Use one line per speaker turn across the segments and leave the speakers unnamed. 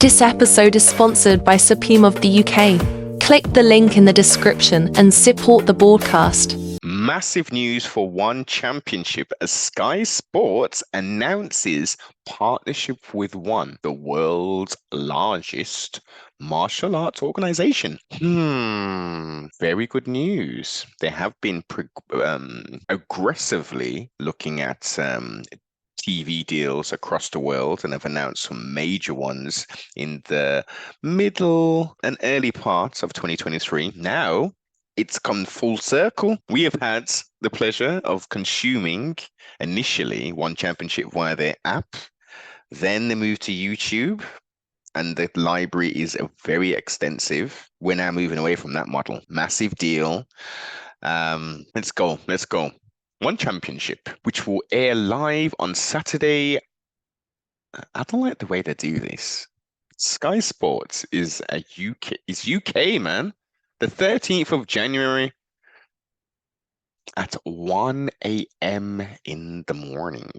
This episode is sponsored by Supreme of the UK. Click the link in the description and support the broadcast.
Massive news for One Championship as Sky Sports announces partnership with One, the world's largest martial arts organization. Very good news. They have been aggressively looking at TV deals across the world and have announced some major ones in the middle and early parts of 2023. Now, it's come full circle. We have had the pleasure of consuming initially One Championship via their app. Then they moved to YouTube, and the library is very extensive. We're now moving away from that model. Massive deal. Let's go. One Championship, which will air live on Saturday. I don't like the way they do this. Sky Sports is UK, man. The 13th of January at 1 a.m. in the morning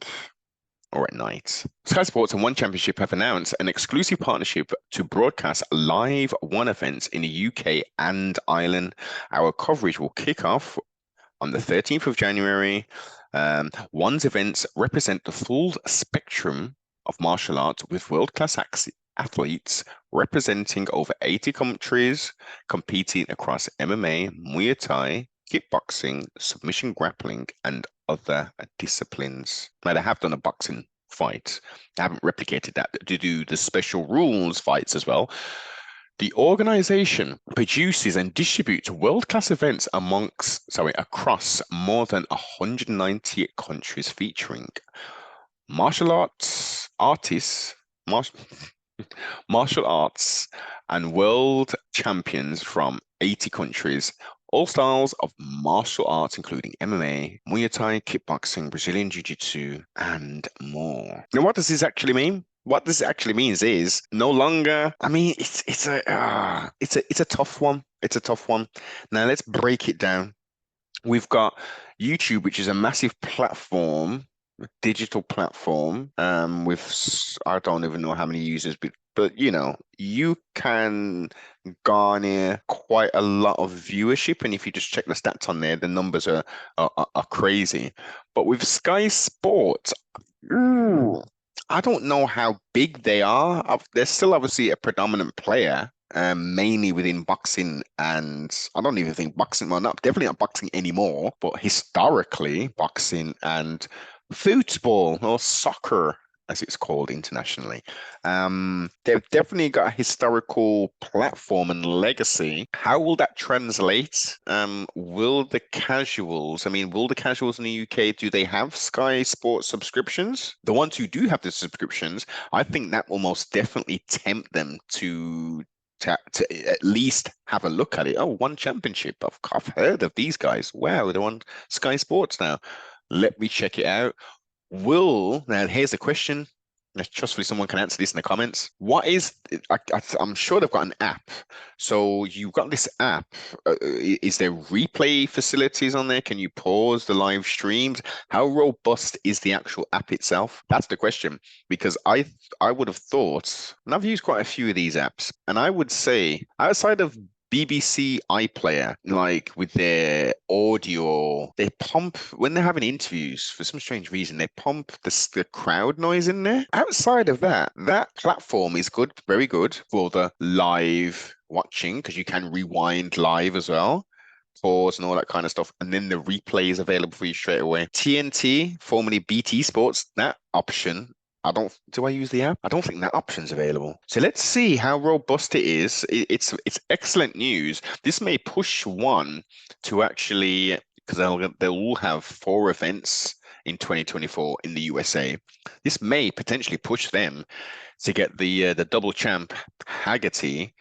or at night. Sky Sports and One Championship have announced an exclusive partnership to broadcast live One events in the UK and Ireland. Our coverage will kick off on the 13th of January. One's events represent the full spectrum of martial arts with world-class athletes representing over 80 countries, competing across MMA, Muay Thai, kickboxing, submission grappling, and other disciplines. Now, they have done a boxing fight. They haven't replicated that to do the special rules fights as well. The organization produces and distributes world-class events across more than 190 countries, featuring martial arts artists, martial arts and world champions from 80 countries, all styles of martial arts, including MMA, Muay Thai, kickboxing, Brazilian Jiu-Jitsu, and more. Now, what does this actually mean? What this actually means is no longer. I mean, it's a tough one. It's a tough one. Now let's break it down. We've got YouTube, which is a massive platform, digital platform, with I don't even know how many users, but you know, you can garner quite a lot of viewership, and if you just check the stats on there, the numbers are crazy. But with Sky Sports, I don't know how big they are. They're still obviously a predominant player, mainly within boxing, and I don't even think boxing, well, definitely not boxing anymore, but historically, boxing and football or soccer, as it's called internationally. They've definitely got a historical platform and legacy. How will that translate? Will the casuals in the UK, do they have Sky Sports subscriptions? The ones who do have the subscriptions, I think that will most definitely tempt them to at least have a look at it. Oh, One Championship. I've heard of these guys. Wow, they're on Sky Sports now. Let me check it out. Now here's the question. Trustfully, someone can answer this in the comments. I'm sure they've got an app. So you've got this app. Is there replay facilities on there? Can you pause the live streams? How robust is the actual app itself? That's the question. Because I would have thought, and I've used quite a few of these apps, and I would say outside of BBC iPlayer, like with their audio, they pump when they're having interviews for some strange reason. They pump the crowd noise in there. Outside of that, that platform is good, very good for the live watching because you can rewind live as well, pause and all that kind of stuff, and then the replay is available for you straight away. TNT, formerly BT Sports, that option. Do I use the app? I don't think that option's available. So let's see how robust it is. It's excellent news. This may push One to actually, because they'll all have 4 events in 2024 in the USA. This may potentially push them to get the double champ Haggerty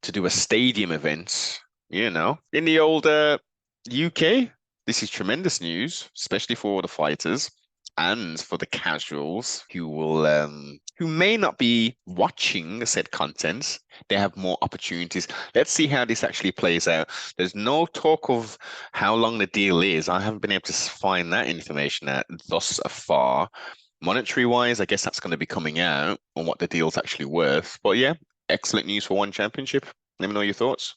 to do a stadium event, in the old UK. This is tremendous news, especially for the fighters and for the casuals who may not be watching said content. They have more opportunities. Let's see how this actually plays out. There's no talk of how long the deal is. I haven't been able to find that information out thus far. Monetary wise, I guess that's going to be coming out on what the deal's actually worth. But yeah, excellent news for one championship. Let me know your thoughts.